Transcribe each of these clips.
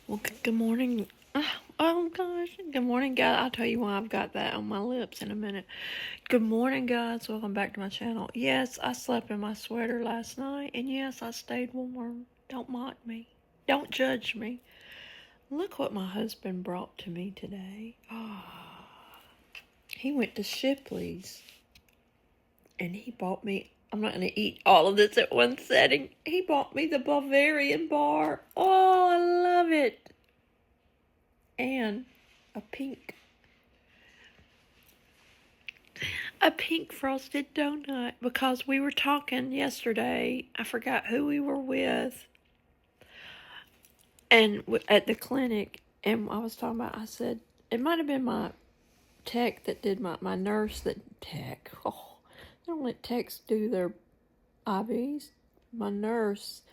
Well, good morning. Oh gosh, good morning, guys. I'll tell you why I've got that on my lips in a minute. Good morning, guys. Welcome back to my channel. Yes, I slept in my sweater last night, and yes, I stayed warm. Don't mock me. Don't judge me. Look what my husband brought to me today. He went to Shipley's, and he bought me. I'm not going to eat all of this at one setting. He bought me the Bavarian bar. Oh, I love it. And a pink frosted donut, because we were talking yesterday. I forgot who we were with, and at the clinic, and I was talking about, I said it might have been my tech that did my nurse that tech. Oh, they don't let techs do their IVs. My nurse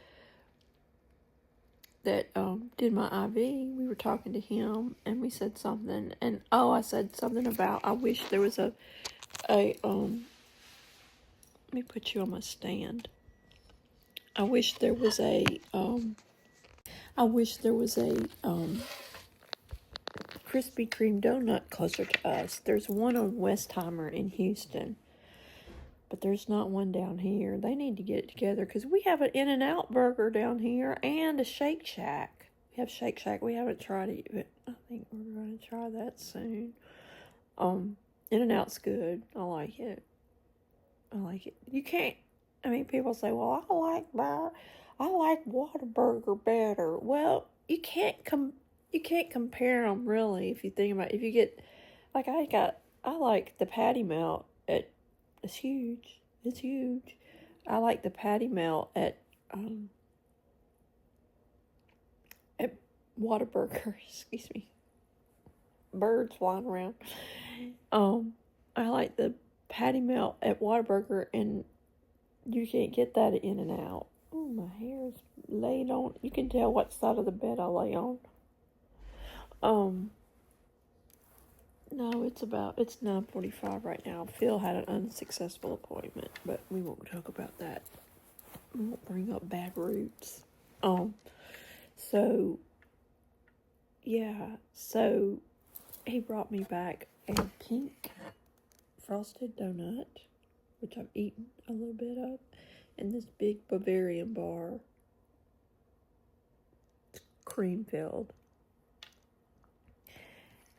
that did my IV, we were talking to him, and we said something, and I said something about I wish there was a let me put you on my stand. I wish there was a Krispy Kreme donut closer to us. There's one on Westheimer in Houston, but there's not one down here. They need to get it together, because we have an In-N-Out burger down here and a Shake Shack. We have Shake Shack. We haven't tried it, but I think we're going to try that soon. In-N-Out's good. I like it. You can't. I mean, people say, "Well, I like Whataburger better." Well, you can't compare them, really. If you think about it. If you get, like, I like the patty melt it's huge. It's huge. I like the patty melt at Whataburger. Excuse me. Birds flying around. I like the patty melt at Whataburger, and you can't get that at In-N-Out. Oh, my hair's laid on. You can tell what side of the bed I lay on. No, it's 9:45 right now. Phil had an unsuccessful appointment, but we won't talk about that. We won't bring up bad roots. So, yeah. So, he brought me back a pink frosted donut, which I've eaten a little bit of, and this big Bavarian bar, cream filled.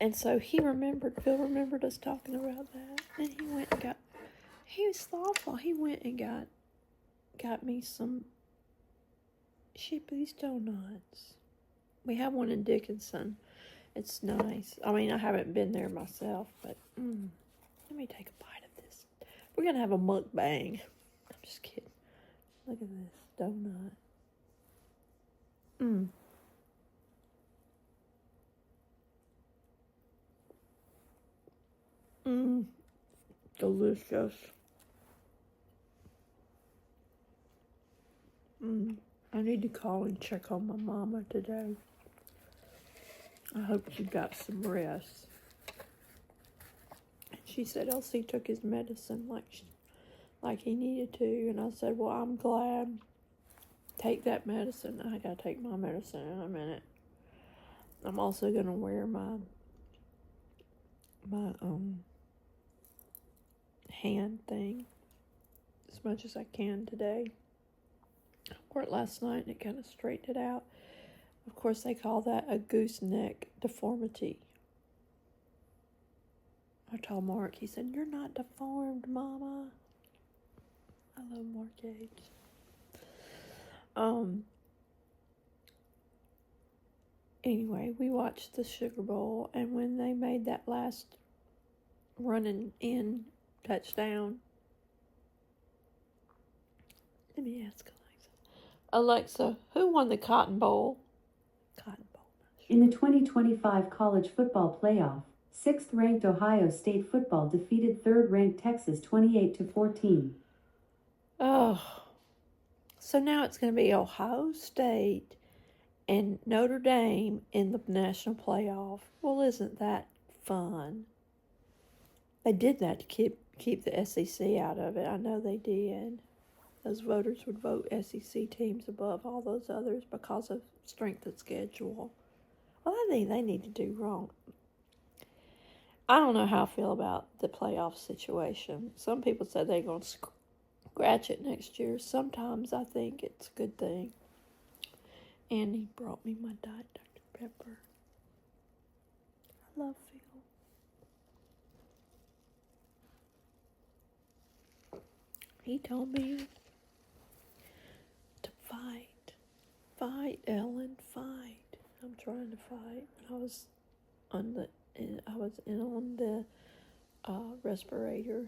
And so Phil remembered us talking about that, and he was thoughtful. He went and got me some Shipley's donuts. We have one in Dickinson. It's nice. I mean, I haven't been there myself, but let me take a bite of this. We're going to have a mukbang. I'm just kidding. Look at this donut. Delicious. I need to call and check on my mama today. I hope she got some rest. She said Elsie took his medicine like he needed to, and I said, well, I'm glad. Take that medicine. I gotta take my medicine in a minute. I'm also gonna wear my hand thing as much as I can today. I wore it last night and it kind of straightened it out. Of course, they call that a gooseneck deformity. I told Mark, he said, "You're not deformed, Mama." I love Mark Gage. Anyway, we watched the Sugar Bowl, and when they made that last running in touchdown, let me ask Alexa, who won the Cotton Bowl? Cotton Bowl. In the 2025 College Football Playoff, 6th-ranked Ohio State football defeated 3rd-ranked Texas 28-14. Oh, so now it's going to be Ohio State and Notre Dame in the national playoff. Well, isn't that fun? They did that to keep the SEC out of it. I know they did. Those voters would vote SEC teams above all those others because of strength of schedule. Well, I think they need to do wrong. I don't know how I feel about the playoff situation. Some people said they're going to scratch it next year. Sometimes I think it's a good thing. Andy brought me my Diet Dr. Pepper. I love Phil. He told me to fight. Fight, Ellen, fight. I'm trying to fight. I was on the respirator.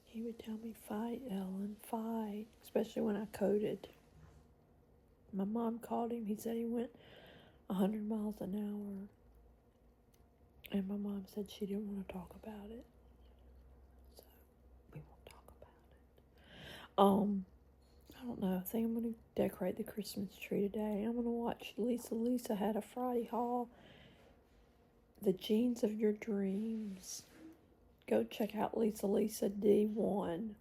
He would tell me, fight, Ellen, fight. Especially when I coded. My mom called him. He said he went 100 miles an hour. And my mom said she didn't want to talk about it. So, we won't talk about it. I don't know. I think I'm going to decorate the Christmas tree today. I'm going to watch Lisa. Lisa had a Friday haul. The Jeans of Your Dreams. Go check out Lisa D1.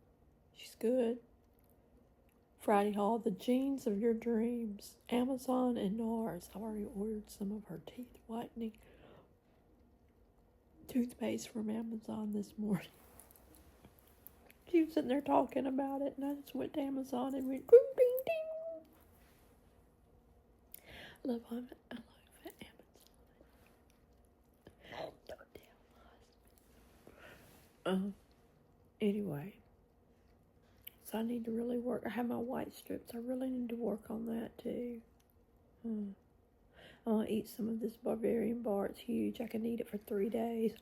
She's good. Friday haul. The Jeans of Your Dreams. Amazon and NARS. I've already ordered some of her teeth whitening toothpaste from Amazon this morning. She was sitting there talking about it, and I just went to Amazon and went, ding, ding, ding. I love Amazon. Anyway, so I need to really work. I have my white strips. I really need to work on that too. I want to eat some of this Bavarian bar. It's huge. I can eat it for 3 days.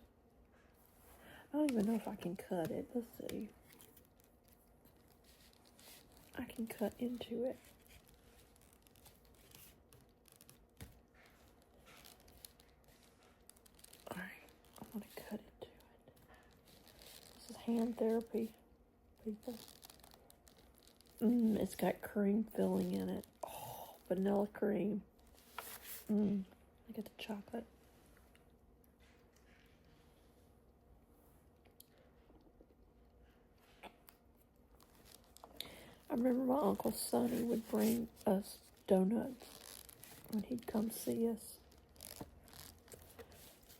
I don't even know if I can cut it. Let's see. I can cut into it. Alright, I want to cut into it. This is hand therapy, people. It's got cream filling in it. Oh, vanilla cream. Look at the chocolate. I remember my Uncle Sonny would bring us donuts when he'd come see us.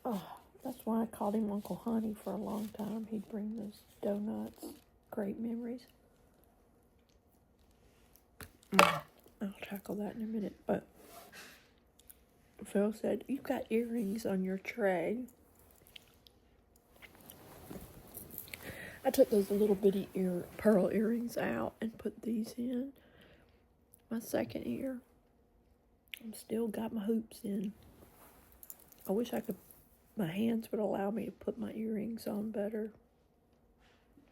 Oh, that's why I called him Uncle Honey for a long time. He'd bring those donuts. Great memories. I'll tackle that in a minute. But Phil said, you've got earrings on your tray. I took those little bitty pearl earrings out and put these in. My second ear. I'm still got my hoops in. I wish I could, my hands would allow me to put my earrings on better.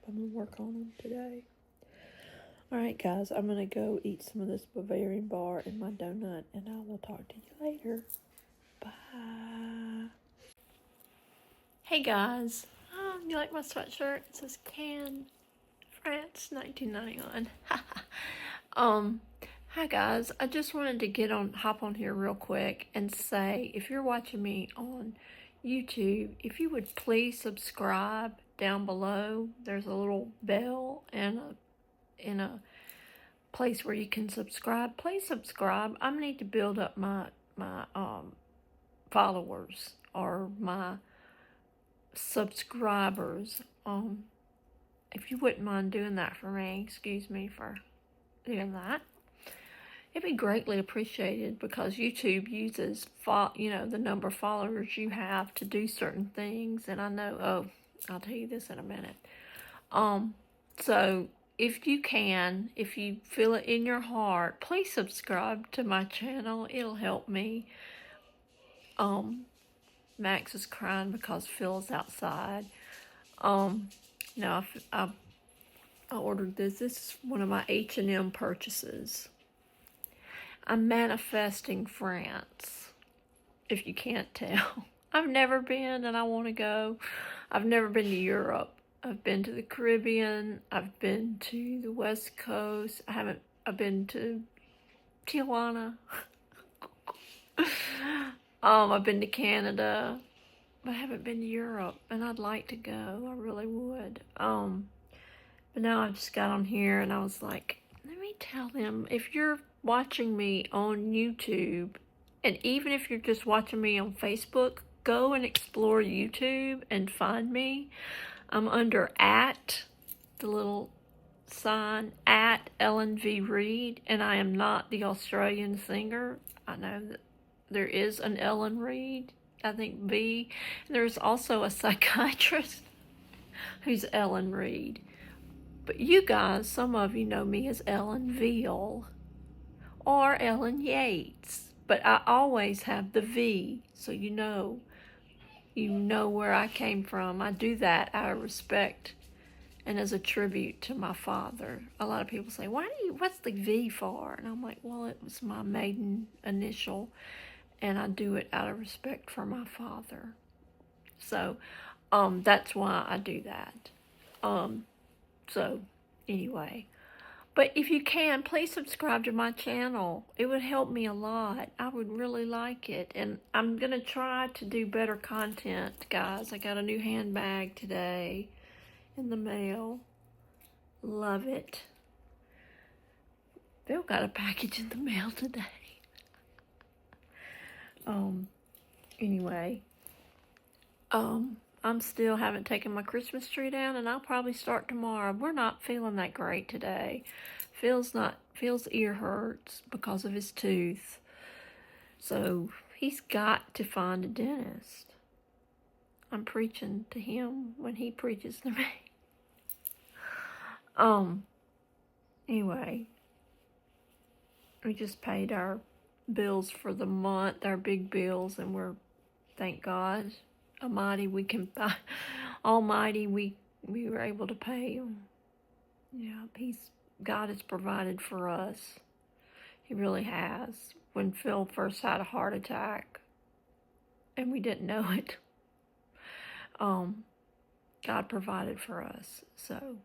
I'm going to work on them today. Alright guys, I'm going to go eat some of this Bavarian bar and my donut, and I will talk to you later. Bye. Hey guys. You like my sweatshirt? It says Cannes, France, 1991. Hi guys. I just wanted to hop on here real quick and say, if you're watching me on YouTube, if you would please subscribe down below. There's a little bell and a place where you can subscribe. Please subscribe. I need to build up my followers or my subscribers. If you wouldn't mind doing that for me, excuse me for doing that, it'd be greatly appreciated, because YouTube uses the number of followers you have to do certain things, and I know, I'll tell you this in a minute. So if you can, if you feel it in your heart, please subscribe to my channel. It'll help me. Max is crying because Phil's outside. Now I ordered this. This is one of my H&M purchases. I'm manifesting France, if you can't tell. I've never been and I want to go. I've never been to Europe. I've been to the Caribbean. I've been to the West Coast. I've been to Tijuana. I've been to Canada, but I haven't been to Europe, and I'd like to go. I really would. But now I just got on here, and I was like, let me tell them, if you're watching me on YouTube And even if you're just watching me on Facebook, go and explore YouTube and find me. I'm under @ the little sign @ Ellen V. Reid, and I am not the Australian singer. I know that there is an Ellen Reid, I think V. There's also a psychiatrist who's Ellen Reid. But you guys, some of you know me as Ellen Veal or Ellen Yates. But I always have the V, so you know where I came from. I do that out of respect and as a tribute to my father. A lot of people say, what's the V for? And I'm like, well, it was my maiden initial, and I do it out of respect for my father. So, that's why I do that. So, anyway. But if you can, please subscribe to my channel. It would help me a lot. I would really like it. And I'm going to try to do better content, guys. I got a new handbag today in the mail. Love it. Bill got a package in the mail today. Anyway. I'm still haven't taken my Christmas tree down, and I'll probably start tomorrow. We're not feeling that great today. Phil's ear hurts because of his tooth. So he's got to find a dentist. I'm preaching to him when he preaches to me. Anyway, we just paid our bills for the month, our big bills, and thank God Almighty, we were able to pay him. Yeah, God has provided for us. He really has. When Phil first had a heart attack, and we didn't know it, God provided for us. So,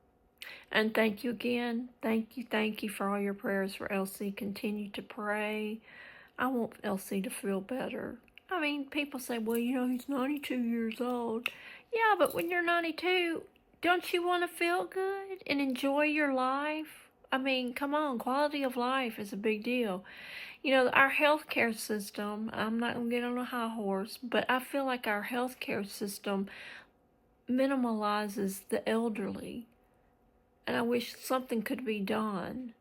and thank you again. Thank you for all your prayers for Elsie. Continue to pray. I want Elsie to feel better. I mean, people say, well, he's 92 years old. Yeah, but when you're 92, don't you want to feel good and enjoy your life? I mean, come on, quality of life is a big deal. Our healthcare system, I'm not going to get on a high horse, but I feel like our healthcare system minimalizes the elderly. And I wish something could be done.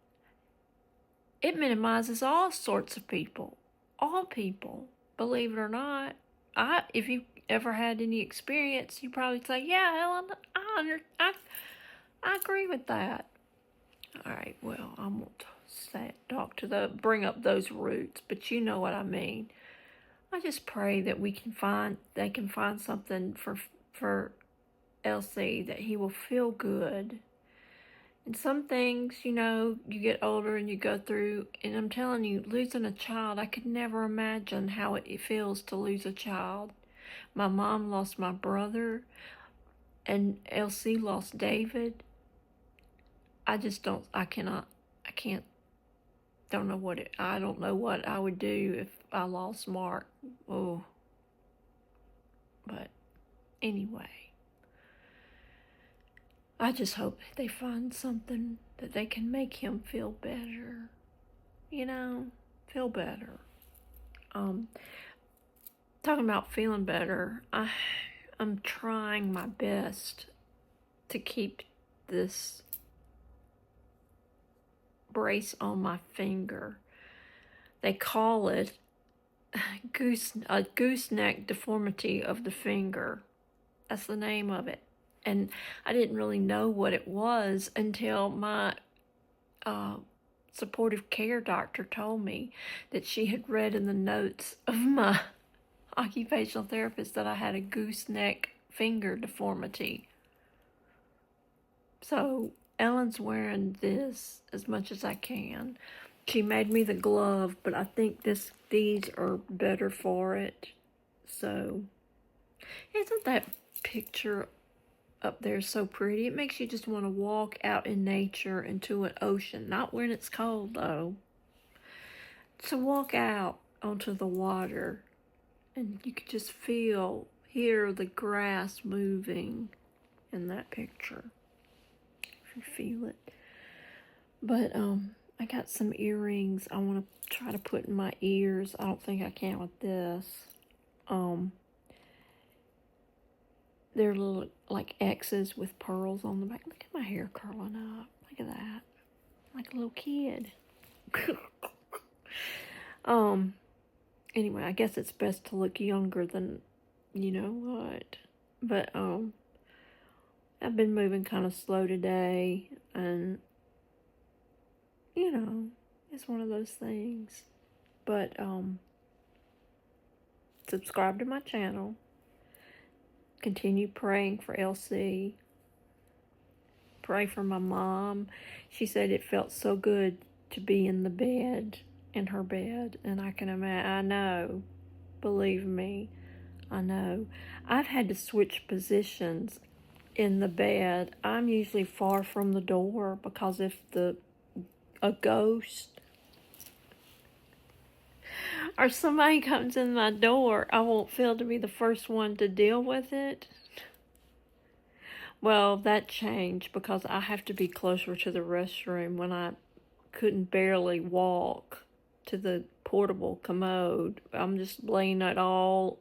It minimizes all sorts of people. All people. Believe it or not, if you ever had any experience, you probably say, yeah, Ellen, I agree with that. All right, well, I won't bring up those roots, but you know what I mean. I just pray that they can find something for Elsie, that he will feel good. And some things, you get older and you go through, and I'm telling you, losing a child, I could never imagine how it feels to lose a child. My mom lost my brother, and Elsie lost David. I don't know what I would do if I lost Mark. Oh. But anyway. I just hope they find something that they can make him feel better. Feel better. Talking about feeling better, I'm trying my best to keep this brace on my finger. They call it a gooseneck deformity of the finger. That's the name of it. And I didn't really know what it was until my supportive care doctor told me that she had read in the notes of my occupational therapist that I had a gooseneck finger deformity. So Ellen's wearing this as much as I can. She made me the glove, but I think these are better for it. So, isn't that picture up there so pretty? It makes you just want to walk out in nature into an ocean. Not when it's cold, though. To walk out onto the water, and you could just hear the grass moving in that picture. If you feel it. But, I got some earrings I want to try to put in my ears. I don't think I can with this. They're little like X's with pearls on the back. Look at my hair curling up. Look at that. Like a little kid. Anyway, I guess it's best to look younger than you know what. But I've been moving kind of slow today, and you know, it's one of those things. But subscribe to my channel. Continue praying for Elsie. Pray for my mom. She said it felt so good to be in the bed, in her bed, and I can imagine. I know, believe me, I know. I've had to switch positions in the bed. I'm usually far from the door because if a ghost or somebody comes in my door, I won't feel to be the first one to deal with it. Well, that changed because I have to be closer to the restroom when I couldn't barely walk to the portable commode. I'm just laying it all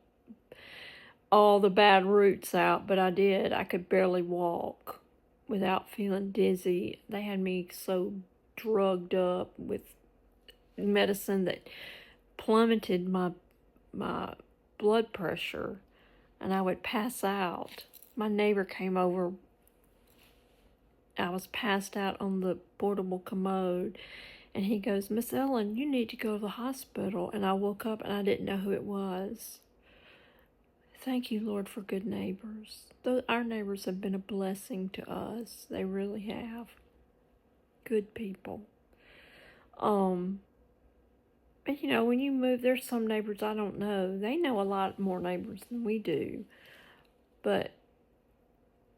the bad roots out, but I did. I could barely walk without feeling dizzy. They had me so drugged up with medicine that plummeted my blood pressure, and I would pass out. My neighbor came over. I was passed out on the portable commode, and he goes, "Miss Ellen, you need to go to the hospital." And I woke up and I didn't know who it was. Thank you, Lord, for good neighbors. Our neighbors have been a blessing to us. They really have. Good people. But you know, when you move, there's some neighbors I don't know. They know a lot more neighbors than we do. But,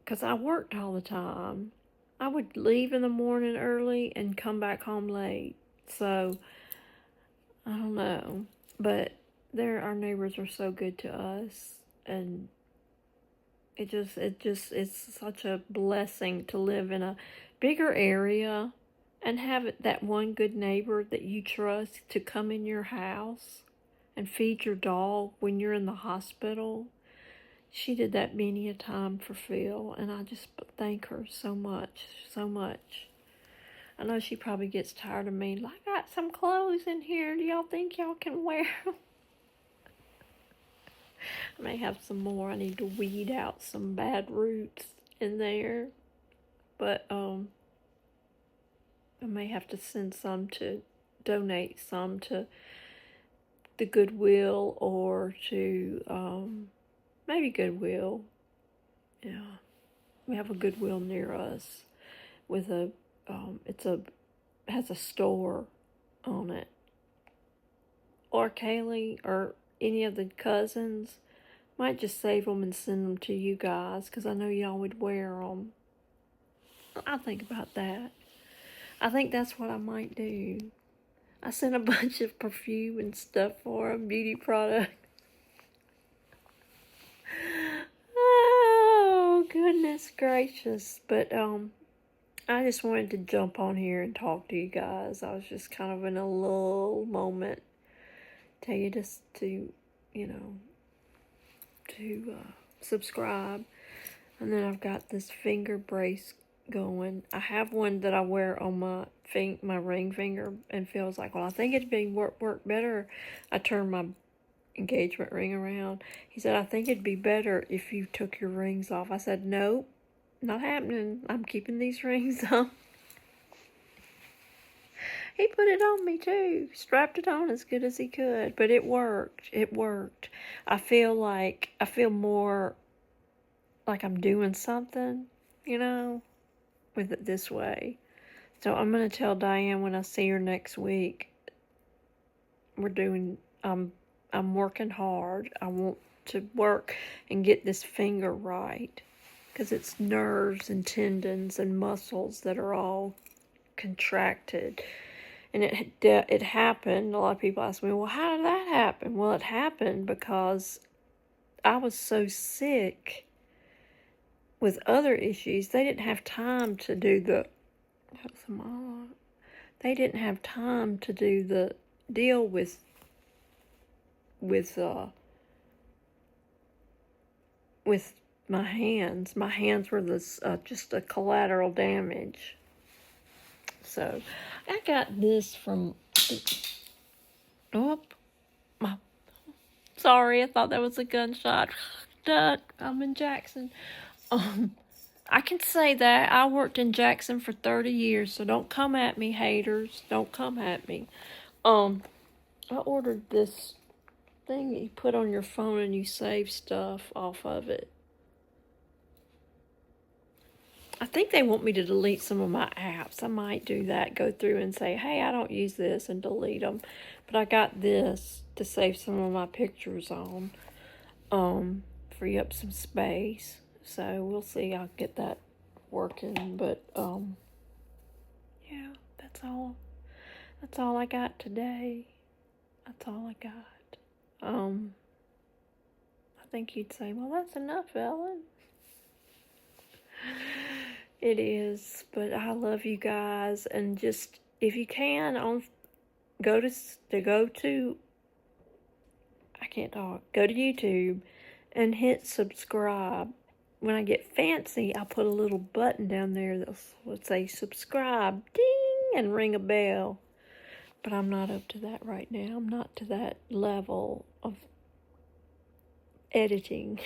because I worked all the time, I would leave in the morning early and come back home late. So, I don't know. But our neighbors are so good to us. And it's such a blessing to live in a bigger area and have that one good neighbor that you trust to come in your house and feed your dog when you're in the hospital. She did that many a time for Phil, and I just thank her so much, so much. I know she probably gets tired of me. I got some clothes in here. Do y'all think y'all can wear them? I may have some more. I need to weed out some bad roots in there. But I may have to send donate some to the Goodwill or to maybe Goodwill. Yeah, we have a Goodwill near us with has a store on it. Or Kaylee or any of the cousins might just save them and send them to you guys because I know y'all would wear them. I'll think about that. I think that's what I might do. I sent a bunch of perfume and stuff for them, beauty products. Oh, goodness gracious. But I just wanted to jump on here and talk to you guys. I was just kind of in a lull moment. Tell you just to, subscribe. And then I've got this finger brace going. I have one that I wear on my ring finger and feels like, well, I think it'd be work better. I turn my engagement ring around. He said, I think it'd be better if you took your rings off. I said, nope, not happening. I'm keeping these rings on. He put it on me too, strapped it on as good as he could, but it worked. It worked. I feel more like I'm doing something, with it this way. So I'm going to tell Diane when I see her next week, I'm working hard. I want to work and get this finger right because it's nerves and tendons and muscles that are all contracted. And it happened. A lot of people ask me, well, how did that happen? Well, it happened because I was so sick with other issues. They didn't have time to do they didn't have time to do the deal with my hands. My hands were this just a collateral damage. So I got this from. Oh, my. Sorry, I thought that was a gunshot. Duck. I'm in Jackson. I can say that I worked in Jackson for 30 years, so don't come at me, haters. Don't come at me. I ordered this thing you put on your phone and you save stuff off of it. I think they want me to delete some of my apps. I might do that, go through and say, hey, I don't use this, and delete them. But I got this to save some of my pictures on. Free up some space. So we'll see. I'll get that working. But yeah, that's all. That's all I got today. That's all I got. I think you'd say, well, that's enough, Ellen. It is, but I love you guys, and just if you can, go to I can't talk. Go to YouTube and hit subscribe. When I get fancy, I'll put a little button down there that will say subscribe, ding, and ring a bell. But I'm not up to that right now. I'm not to that level of editing.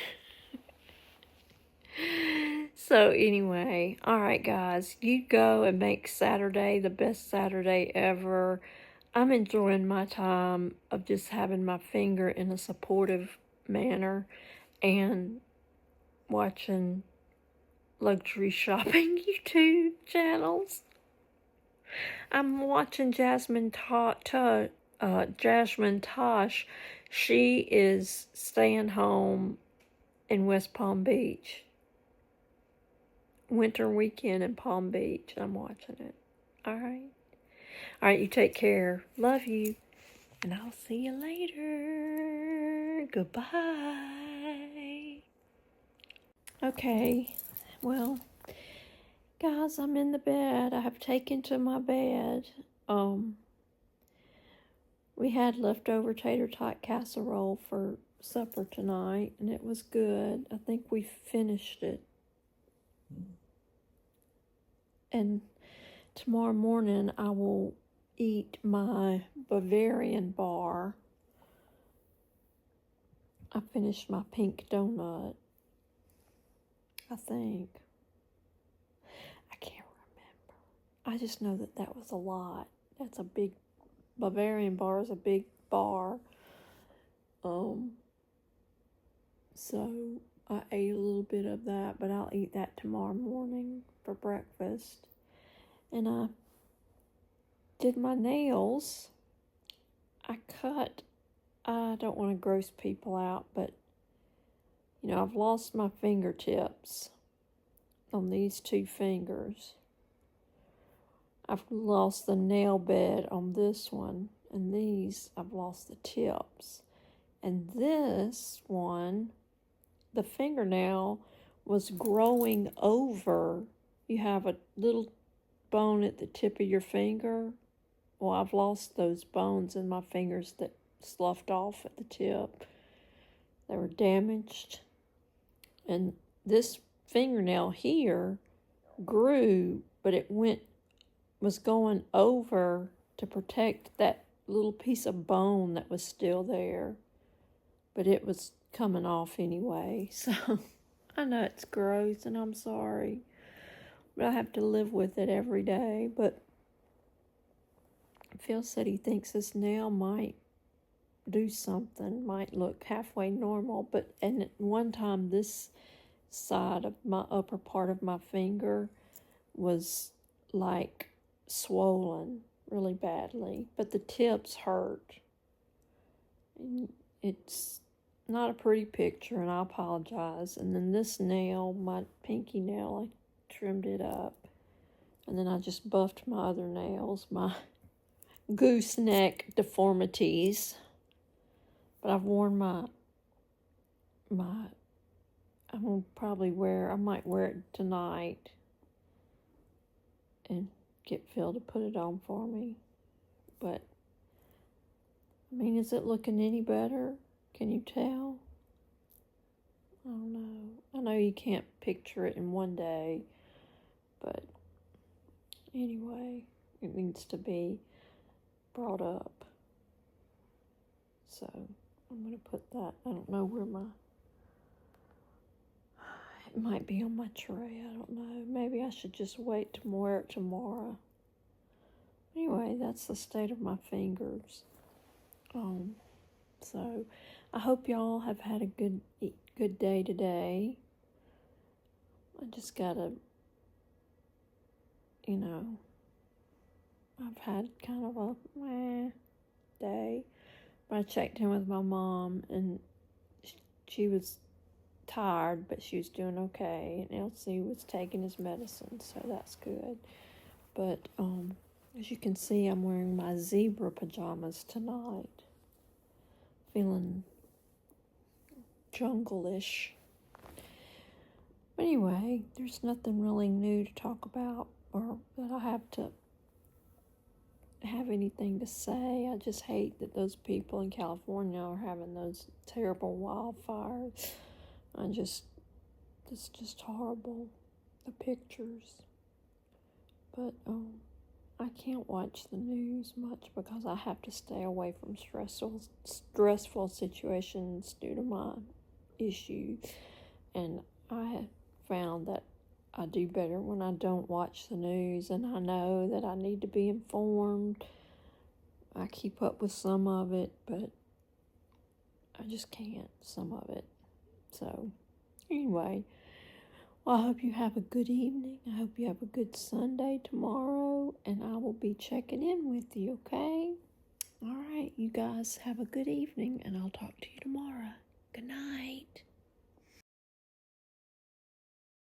So anyway, all right, guys, you go and make Saturday the best Saturday ever. I'm enjoying my time of just having my finger in a supportive manner and watching luxury shopping YouTube channels. I'm watching Jasmine Tosh. She is staying home in West Palm Beach. Winter weekend in Palm Beach. I'm watching it. All right, you take care. Love you. And I'll see you later. Goodbye. Okay, well, guys, I'm in the bed. I have taken to my bed. We had leftover tater tot casserole for supper tonight, and it was good. I think we finished it. And tomorrow morning I will eat my Bavarian bar. I finished my pink donut, I think. I can't remember. I just know that was a lot. That's a big, Bavarian bar is a big bar. So I ate a little bit of that, but I'll eat that tomorrow morning for breakfast. And I did my nails. I don't want to gross people out, but I've lost my fingertips on these two fingers. I've lost the nail bed on this one, and these I've lost the tips. And this one, the fingernail was growing over. You have a little bone at the tip of your finger. Well, I've lost those bones in my fingers that sloughed off at the tip. They were damaged. And this fingernail here grew, but it was going over to protect that little piece of bone that was still there. But it was coming off anyway. So I know it's gross and I'm sorry. But I have to live with it every day. But Phil said he thinks this nail might do something, might look halfway normal. But at one time, this side of my upper part of my finger was like swollen really badly. But the tips hurt. And it's not a pretty picture, and I apologize. And then this nail, my pinky nail, I trimmed it up. And then I just buffed my other nails, my gooseneck deformities. But I've worn I might wear it tonight and get Phil to put it on for me. But, I mean, is it looking any better? Can you tell? I don't know. I know you can't picture it in one day, but anyway, it needs to be brought up. So, I'm going to put that, I don't know where it might be on my tray, I don't know. Maybe I should just wait to wear it tomorrow. Anyway, that's the state of my fingers. So I hope y'all have had a good day today. I just gotta, I've had kind of a meh day. But I checked in with my mom, and she was tired, but she was doing okay. And Elsie was taking his medicine, so that's good. But as you can see, I'm wearing my zebra pajamas tonight. Feeling jungle-ish. But anyway, there's nothing really new to talk about or that I have to have anything to say. I just hate that those people in California are having those terrible wildfires. It's just horrible, the pictures. But I can't watch the news much because I have to stay away from stressful situations due to my issue. And I have found that I do better when I don't watch the news, and I know that I need to be informed. I keep up with some of it, but I just can't, some of it. So, anyway, well, I hope you have a good evening. I hope you have a good Sunday tomorrow, and I will be checking in with you, okay? All right, you guys have a good evening, and I'll talk to you tomorrow. Good night.